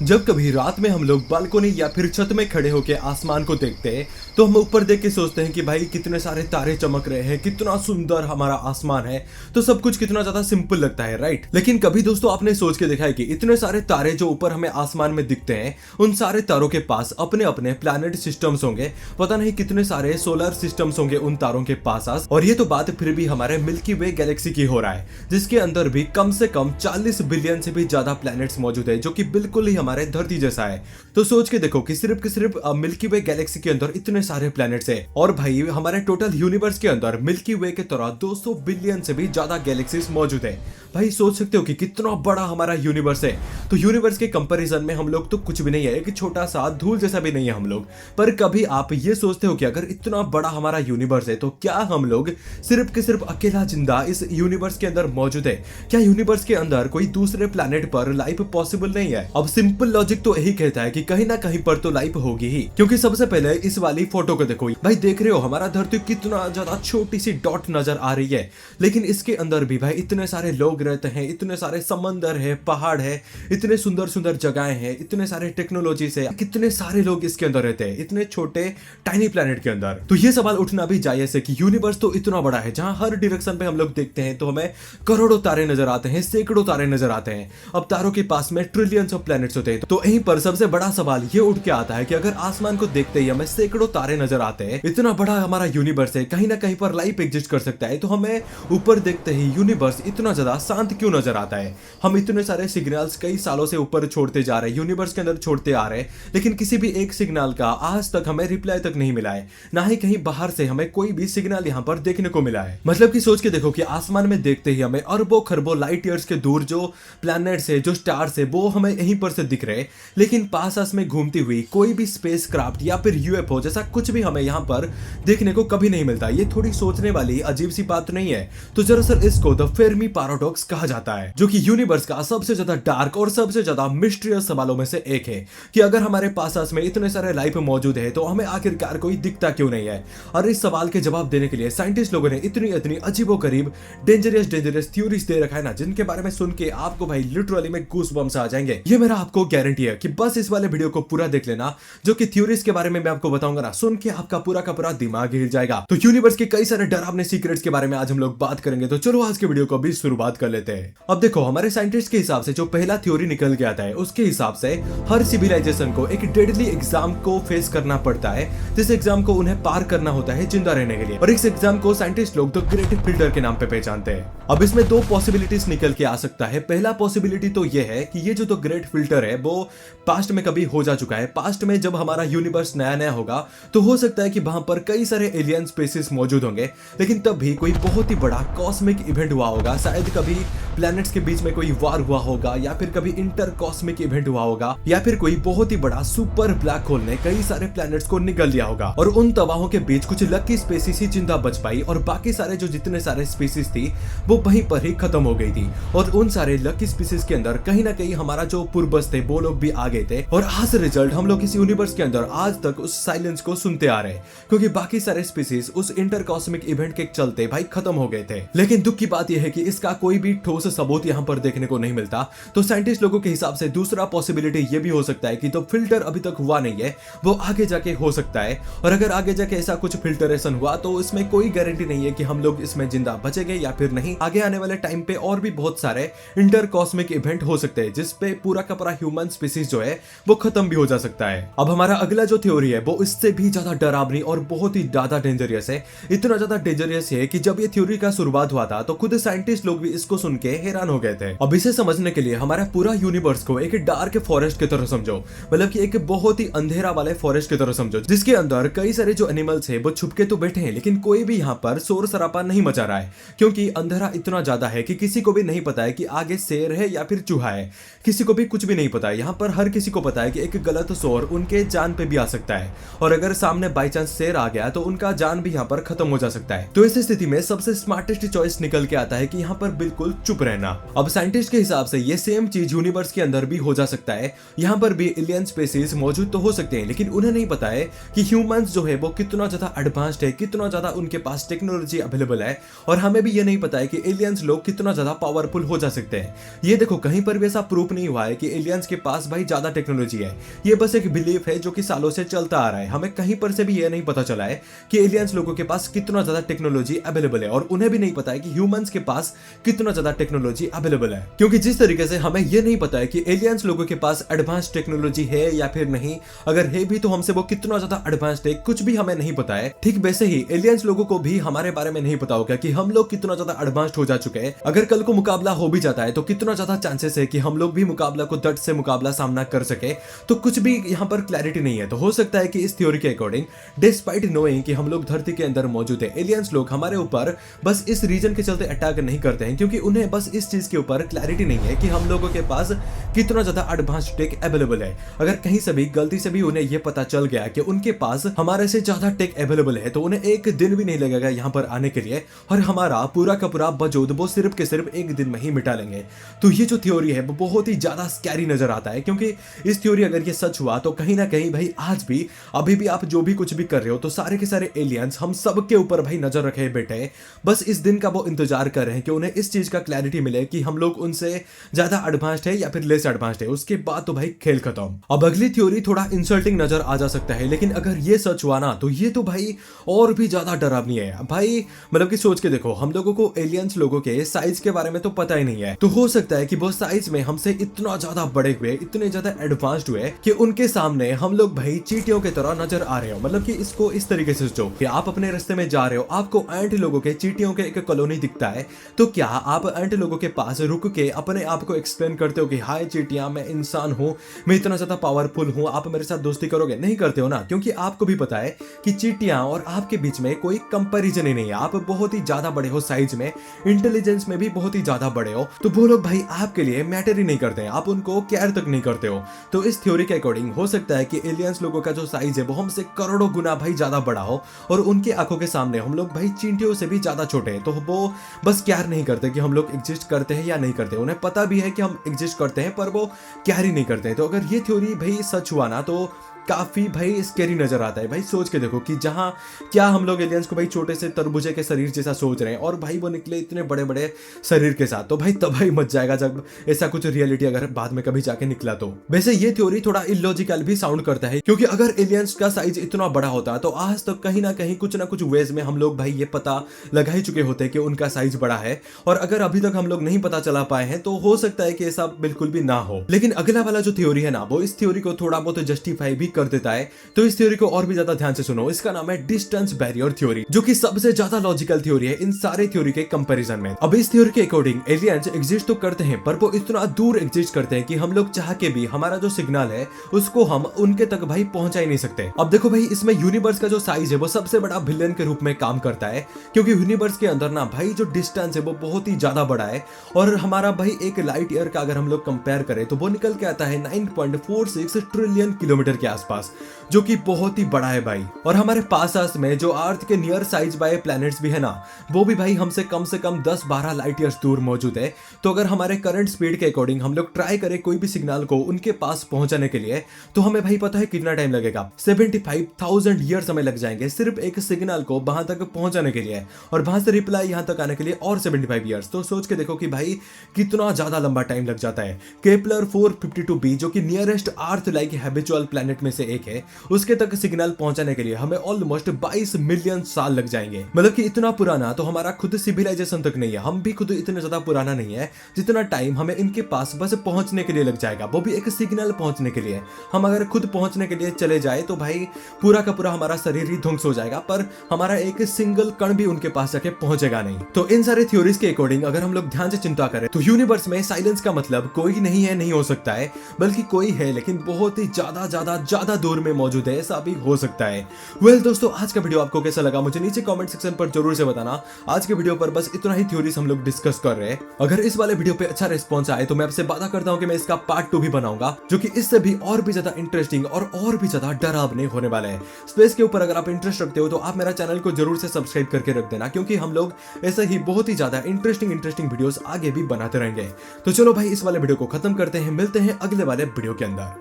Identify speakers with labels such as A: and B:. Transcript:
A: जब कभी रात में हम लोग बालकोनी या फिर छत में खड़े होकर आसमान को देखते हैं तो हम ऊपर देख के सोचते हैं कि भाई कितने सारे तारे चमक रहे हैं, कितना सुंदर हमारा आसमान है। तो सब कुछ कितना ज्यादा सिंपल लगता है, राइट। लेकिन कभी दोस्तों आपने सोच के देखा है कि इतने सारे तारे जो ऊपर हमें आसमान में दिखते हैं, उन सारे तारों के पास अपने अपने प्लैनेट सिस्टम्स होंगे। पता नहीं कितने सारे सोलर सिस्टम्स होंगे उन तारों के पास। और ये तो बात फिर भी हमारे मिल्की वे गैलेक्सी की हो रहा है, जिसके अंदर भी कम से कम 40 बिलियन से भी ज्यादा प्लैनेट्स मौजूद है, जो कि बिल्कुल ही हमारे धरती जैसा है। तो सोच के देखो कि सिर्फ मिल्की वे गैलेक्सी के अंदर इतने सारे प्लैनेट्स है। और भाई हमारे टोटल यूनिवर्स के अंदर मिल्की वे के तरह 200 बिलियन से भी ज्यादा गैलेक्सीज मौजूद है। भाई सोच सकते हो कि कितना बड़ा हमारा यूनिवर्स है। तो यूनिवर्स के कंपैरिजन में हम लोग तो कुछ भी नहीं है, एक छोटा सा धूल जैसा भी नहीं है हम लोग। पर कभी आप ये सोचते हो कि अगर इतना बड़ा हमारा यूनिवर्स है तो क्या हम लोग सिर्फ के सिर्फ अकेला जिंदा इस यूनिवर्स के अंदर मौजूद है? क्या यूनिवर्स के अंदर कोई दूसरे प्लैनेट पर लाइफ पॉसिबल नहीं है? अब सिंपल लॉजिक तो यही कहता है कि कहीं ना कहीं पर तो लाइफ होगी ही, क्योंकि सबसे पहले इस वाली फोटो को देखो भाई। देख रहे हो हमारा धरती कितना ज्यादा छोटी सी डॉट नजर आ रही है, लेकिन इसके अंदर भी भाई इतने सारे लोग रहते हैं, इतने सारे समंदर है, पहाड़ है, इतने सुंदर सुंदर जगहें हैं, इतने सारे टेक्नोलॉजी से, कितने सारे लोग इसके अंदर रहते हैं इतने छोटे टाइनी प्लैनेट के अंदर। तो ये सवाल उठना भी जायज है कि यूनिवर्स तो इतना बड़ा है, जहां हर डायरेक्शन पे हम लोग देखते हैं तो हमें करोड़ों तारे नजर आते हैं, सैकड़ों तारे नजर आते हैं। अब तारों के पास में ट्रिलियंस ऑफ प्लैनेट्स होते हैं। तो यहीं पर सबसे बड़ा सवाल ये उठ के आता है कि अगर आसमान को देखते ही हमें सैकड़ों तारे नजर आते हैं, इतना बड़ा हमारा यूनिवर्स है, कहीं ना कहीं पर लाइफ एग्जिस्ट कर सकता है, तो हमें ऊपर देखते ही यूनिवर्स इतना ज्यादा शांत क्यों नजर आता है? हम इतने सारे सिग्नल्स कई सालों से ऊपर छोड़ते जा रहे हैं, यूनिवर्स के अंदर छोड़ते आ रहे हैं, लेकिन किसी भी एक सिग्नल का आज तक हमें रिप्लाई तक नहीं मिला है, ना ही कहीं बाहर से हमें कोई भी सिग्नल यहाँ पर देखने को मिला है। मतलब कि सोच के देखो कि आसमान में देखते ही हमें अरबों खरबों लाइट ईयर्स के दूर जो प्लैनेट्स है, जो स्टार्स है, वो हमें यहीं पर से दिख रहे, लेकिन पास में घूमती हुई कोई भी स्पेस क्राफ्ट या फिर यूएफओ जैसा कुछ भी हमें यहाँ पर देखने को कभी नहीं मिलता। ये थोड़ी सोचने वाली अजीब सी बात नहीं है? तो दरअसल इसको द फेर्मी पैराडॉक्स कहा जाता है, जो कि यूनिवर्स का सबसे ज्यादा डार्क और सबसे ज्यादा मिस्टीरियस सवालों में से एक है कि अगर हमारे पास में इतने सारे लाइफ मौजूद है तो हमें आखिरकार कोई दिखता क्यों नहीं है। और इस सवाल के जवाब देने के लिए साइंटिस्ट लोगों ने इतनी अजीबोगरीब डेंजरस थ्योरीज दे रखा है ना, जिनके बारे में सुन के आपको भाई लिटरली में गूज़बम्स आ जाएंगे। ये मेरा आपको गारंटी है कि बस इस वाले वीडियो को पूरा देख लेना, जो कि थ्योरीज के बारे में मैं आपको बताऊंगा ना, सुन के आपका पूरा का पूरा दिमाग हिल जाएगा। तो यूनिवर्स के कई सारे डरावने सीक्रेट्स के बारे में आज हम लोग बात करेंगे। तो चलो आज के वीडियो को भी शुरुआत कर लेते हैं। अब देखो हमारे साइंटिस्ट के हिसाब से जो पहला थ्योरी निकल के आता है, उसके हिसाब से हर सिविलाइजेशन को एक डेडली एग्जाम को फेस करना पड़ता है, जिस एग्जाम को उन्हें पार करना होता है जिंदा रहने के लिए। और इस एग्जाम को साइंटिस्ट लोग द ग्रेट फिल्टर के नाम पे पहचानते हैं। अब इसमें दो पॉसिबिलिटीज निकल के आ सकता है। पहला पॉसिबिलिटी तो ये है कि ये जो द ग्रेट फिल्टर है वो पास्ट में कभी हो जा चुका है। पास्ट में जब हमारा यूनिवर्स नया नया होगा तो हो सकता है कि वहां पर कई सारे एलियन स्पीसीज मौजूद होंगे, लेकिन तब भी कोई बहुत ही बड़ा कॉस्मिक इवेंट हुआ होगा। शायद कभी प्लैनेट्स के बीच में कोई वार हुआ होगा, या फिर कभी इंटर कॉस्मिक इवेंट हुआ होगा, या फिर कोई बहुत ही बड़ा सुपर ब्लैक होल ने कई सारे प्लैनेट्स को निगल लिया होगा। और उन तबाहों के बीच कुछ लकी स्पीसीज ही जिंदा बच पाई, और बाकी सारे जो जितने सारे स्पीसीज थी वो वहीं पर ही खत्म हो गई थी। और उन सारे लकी स्पीसीज के अंदर कहीं ना कहीं हमारा जो पूर्वज थे वो लोग भी आ गए थे। और आज रिजल्ट हम लोग इस यूनिवर्स के अंदर आज तक उस साइलेंस को सुनते आ रहे हैं, क्योंकि बाकी सारे स्पीसीज उस इंटर कॉस्मिक इवेंट के चलते भाई खत्म हो गए थे। लेकिन दुख की बात यह है कि इसका कोई भी ठोस सबूत यहाँ पर देखने को नहीं मिलता। तो साइंटिस्ट लोगों के हिसाब से दूसरा पॉसिबिलिटी ये भी हो सकता है कि तो फिल्टर अभी तक हुआ नहीं है, वो आगे जाके हो सकता है। और अगर आगे जाके ऐसा कुछ फिल्टरेशन हुआ तो इसमें कोई गारंटी नहीं है कि हम लोग इसमें जिंदा बचेंगे या फिर नहीं। आगे आने वाले टाइम पे और भी बहुत सारे इंटर कॉस्मिक इवेंट हो सकते हैं, जिसपे पूरा का पूरा ह्यूमन स्पीसीज जो है वो खत्म भी हो जा सकता है। अब हमारा अगला जो थ्योरी है वो इससे भी ज्यादा डरावनी और बहुत ही ज्यादा डेंजरियस है। इतना ज्यादा डेंजरियस है कि जब ये थ्योरी का शुरुआत हुआ था तो खुद साइंटिस्ट लोग भी इसको सुन के हैरान हो गए थे। अब इसे समझने के लिए हमारा पूरा यूनिवर्स को एक डार्क फॉरेस्ट की तरह समझो, मतलब कि एक बहुत ही अंधेरा वाले फॉरेस्ट की तरह समझो, जिसके अंदर कई सारे जो एनिमल्स है वो छुपके तो बैठे हैं, लेकिन कोई भी यहाँ पर शोर शराबा नहीं मचा रहा है, क्योंकि अंधेरा इतना ज्यादा है कि किसी को भी नहीं पता है कि आगे शेर है या फिर चूहा है। किसी को भी कुछ भी नहीं पता है। यहाँ पर हर किसी को पता है कि एक गलत शोर उनके जान पे भी आ सकता है, और अगर सामने बाई चांस शेर आ गया तो उनका जान भी यहाँ पर खत्म हो जा सकता है। तो ऐसी स्थिति में सबसे स्मार्टेस्ट चॉइस निकल के आता है कि यहाँ पर बिल्कुल चुप रहना। अब साइंटिस्ट के हिसाब से ये सेम चीज यूनिवर्स के अंदर भी हो जा सकता है। यहाँ पर भी एलियन स्पीसीज मौजूद तो हो सकते हैं, लेकिन उन्हें नहीं पता है कि ह्यूमंस जो है वो कितना ज्यादा एडवांस्ड है, कितना ज्यादा उनके पास टेक्नोलॉजी अवेलेबल है। और हमें भी ये नहीं पता है कि कि एलियंस लोग कितना ज्यादा पावरफुल हो जा सकते हैं। ये देखो कहीं पर भी ऐसा प्रूफ नहीं हुआ है कि एलियंस के पास भाई ज्यादा टेक्नोलॉजी है। ये बस एक बिलीफ है जो कि सालों से चलता आ रहा है। हमें कहीं पर से भी ये नहीं पता चला है कि एलियंस लोगों के पास कितना ज्यादा टेक्नोलॉजी अवेलेबल है, और उन्हें भी नहीं पता है कि ह्यूमंस के पास कितना ज्यादा टेक्नोलॉजी अवेलेबल है। क्योंकि जिस तरीके से हमें यह नहीं पता है कि एलियंस लोगों के पास एडवांस टेक्नोलॉजी है या फिर नहीं, अगर है भी तो हमसे वो कितना ज्यादा एडवांस्ड है कुछ भी हमें नहीं पता है। ठीक वैसे ही एलियंस लोगों को भी हमारे बारे में नहीं पता होगा कि हम लोग कितना ज्यादा एडवांस्ड हो जा चुके हैं। अगर कल को मुकाबला हो भी जाता है तो कितना ज्यादा चांसेस है कि हम लोग भी मुकाबला को डट से मुकाबला सामना कर सके, तो कुछ भी यहाँ पर क्लैरिटी नहीं है। तो हो सकता है कि इस थ्योरी के अकॉर्डिंग डिस्पाइट नोइंग कि हम लोग धरती के अंदर मौजूद है, एलियंस लोग हमारे ऊपर बस इस रीजन के चलते अटैक नहीं करते हैं क्योंकि उन्हें बस इस चीज के ऊपर क्लैरिटी नहीं है कि हम लोगों के पास कितना ज्यादा एडवांस टेक अवेलेबल है। अगर कहीं से भी गलती से भी उन्हें यह पता चल गया कि उनके पास हमारे से ज्यादा टेक अवेलेबल है तो उन्हें एक दिन भी नहीं लगेगा यहाँ पर आने के लिए, और हमारा पूरा का पूरा वजूद वो सिर्फ के सिर्फ एक दिन में ही मिटा लेंगे। तो ये जो थ्योरी है वो बहुत ही ज्यादा स्कैरी नजर आता है, क्योंकि इस थ्योरी अगर ये सच हुआ तो कहीं ना कहीं भाई आज भी अभी भी आप जो भी कुछ भी कर रहे हो तो सारे के सारे एलियंस हम सब के ऊपर भाई नजर रखे बैठे, बस इस दिन का वो इंतजार कर रहे हैं कि उन्हें इस चीज का क्लैरिटी मिले कि हम लोग उनसे ज्यादा एडवांस्ड है या फिर लेस एडवांस्ड है, उसके बाद तो भाई खेल खत्म। अब अगली थ्योरी थोड़ा इंसल्टिंग नजर आ जा सकता है, लेकिन अगर ये सच हुआ ना तो ये तो भाई और भी ज्यादा डरावनी है भाई। मतलब कि सोच के देखो, हम लोगों को एलियंस लोगों के साइज के बारे में तो पता ही नहीं है, तो हो सकता है कि वो साइज में हमसे इतना ज्यादा बड़े हुए, इतने ज्यादा एडवांस्ड हुए कि उनके सामने हम लोग भाई चींटियों की तरह नजर आ रहे हो। मतलब कि इसको इस तरीके से सोचो कि आप अपने रास्ते में जा रहे हो, आपको एंट लोगों के, चींटियों के एक कॉलोनी दिखता है, तो क्या आप एंट लोगों के पास रुक के अपने आप को एक्सप्लेन करते हो कि हाय चींटियां, मैं इंसान हूं, मैं इतना ज्यादा पावरफुल हूं, आप मेरे साथ दोस्ती करोगे? नहीं करते हो ना, क्योंकि आपको भी पता है कि चींटियां और आपके बीच में कोई कंपैरिजन ही नहीं है। आप बहुत ही ज्यादा बड़े हो साइज में, इंटेलिजेंस में भी बहुत ही ज्यादा बड़े हो, तो वो लोग भाई आपके लिए मैटर ही नहीं करते हैं, आप उनको केयर तक नहीं करते हो। तो इस थ्योरी के अकॉर्डिंग हो सकता है कि एलियंस लोगों का जो साइज है वो हमसे करोड़ों गुना भाई ज्यादा बड़ा हो, और उनकी आंखों के सामने हम लोग भाई चींटियों से भी ज्यादा छोटे हैं। तो वो बस केयर नहीं करते कि हम लोग एग्जिस्ट करते हैं या नहीं करते, उन्हें पता भी है कि हम एग्जिस्ट करते हैं पर वो केयर ही नहीं करते हैं। तो अगर ये थ्योरी भाई सच हुआ ना तो काफी भाई स्कैरी नजर आता है। भाई सोच के देखो कि जहां क्या हम लोग एलियंस को भाई छोटे से तरबूजे के शरीर जैसा सोच रहे हैं और भाई वो निकले इतने बड़े बड़े शरीर के साथ, तो भाई तबाही मच जाएगा जब ऐसा कुछ रियलिटी अगर बाद में कभी जाके निकला तो। वैसे ये थ्योरी थोड़ा इलॉजिकल भी साउंड करता है, क्योंकि अगर एलियंस का साइज इतना बड़ा होता तो आज तक कहीं ना कहीं कुछ ना कुछ वेज में हम लोग भाई ये पता लगा ही चुके होते कि उनका साइज बड़ा है, और अगर अभी तक हम लोग नहीं पता चला पाए हैं तो हो सकता है कि ऐसा बिल्कुल भी ना हो। लेकिन अगला वाला जो थ्योरी है ना वो इस थ्योरी को थोड़ा बहुत जस्टिफाई भी कर देता है, तो इस थ्योरी को और भी ज्यादा ध्यान से सुनो। इसका नाम है डिस्टेंस बैरियर थ्योरी, जो कि सबसे ज्यादा लॉजिकल थ्योरी है इन सारे थ्योरी के कंपैरिजन में। अब इस थ्योरी के अकॉर्डिंग एलियंस एग्जिस्ट तो करते हैं पर वो इतना दूर एग्जिस्ट करते हैं कि हम लोग चाह के भी हमारा जो सिग्नल है उसको हम उनके तक भाई पहुंचा ही नहीं सकते। अब देखो भाई, इसमें यूनिवर्स का जो साइज है वो सबसे बड़ा विलेन के रूप में काम करता है, क्योंकि यूनिवर्स के अंदर ना भाई जो डिस्टेंस है वो बहुत ही ज्यादा बड़ा है, और हमारा भाई एक लाइट ईयर का अगर हम लोग कंपेयर करें तो वो निकल के आता है 9.46 ट्रिलियन किलोमीटर के आसपास, जो कि बहुत ही बड़ा है भाई। और हमारे पास में जो अर्थ के नियर साइज बाय प्लैनेट्स भी है ना, वो भी भाई हमसे कम से कम 10-12 लाइट ईयर्स दूर मौजूद है। तो अगर हमारे करंट स्पीड के अकॉर्डिंग हम लोग ट्राई करें कोई भी सिग्नल को उनके पास पहुंचाने के लिए, तो हमें भाई पता है कितना टाइम लगेगा, 75,000 ईयर समय लग जाएंगे सिर्फ एक सिग्नल को वहां तक पहुंचाने के लिए, और वहां से रिप्लाई यहां तक आने के लिए और 75 ईयर्स। तो सोच के देखो कि भाई कितना ज्यादा लंबा टाइम लग जाता है। केपलर 452b जो कि nearest earth like habitual planet में से एक है, उसके तक सिग्नल पहुंचाने के लिए हमें ऑलमोस्ट 22 मिलियन साल लग जाएंगे। मतलब कि इतना पुराना तो हमारा खुद सिविलाइजेशन तक नहीं है, हम भी खुद इतने ज्यादा पुराना नहीं है जितना टाइम हमें इनके पास बस पहुंचने के लिए लग जाएगा, वो भी एक सिग्नल पहुंचने के लिए। हम अगर खुद पहुंचने के लिए चले जाए तो भाई पूरा का पूरा हमारा शरीर ही ध्वंस हो जाएगा, पर हमारा एक सिंगल कण भी उनके पास जाके पहुंचेगा नहीं। तो इन सारे थ्योरीज के अकॉर्डिंग अगर हम लोग ध्यान से चिंता करें तो यूनिवर्स में साइलेंस का मतलब कोई नहीं है, नहीं हो सकता है, बल्कि कोई है लेकिन बहुत ही ज्यादा ज्यादा ज्यादा दूर में मौजूद है, ऐसा भी हो सकता है। वेल दोस्तों, आज का वीडियो आपको कैसा लगा मुझे नीचे कमेंट सेक्शन पर जरूर से बताना। आज के वीडियो पर बस इतना ही थ्योरीज हम लोग डिस्कस कर रहे हैं। अगर इस वाले वीडियो पे अच्छा रिस्पॉन्स आए तो मैं आपसे वादा करता हूं कि मैं इसका पार्ट 2 भी बनाऊंगा, जो कि इससे भी और भी ज्यादा इंटरेस्टिंग और भी ज्यादा डरावने होने वाला है। स्पेस के ऊपर अगर आप इंटरेस्ट रखते हो तो आप मेरा चैनल को जरूर से सब्सक्राइब करके रख देना, क्योंकि हम लोग ऐसे ही बहुत ही ज्यादा इंटरेस्टिंग वीडियोस आगे भी बनाते रहेंगे। तो चलो भाई, इस वाले वीडियो को खत्म करते हैं, मिलते हैं अगले वाले वीडियो के अंदर।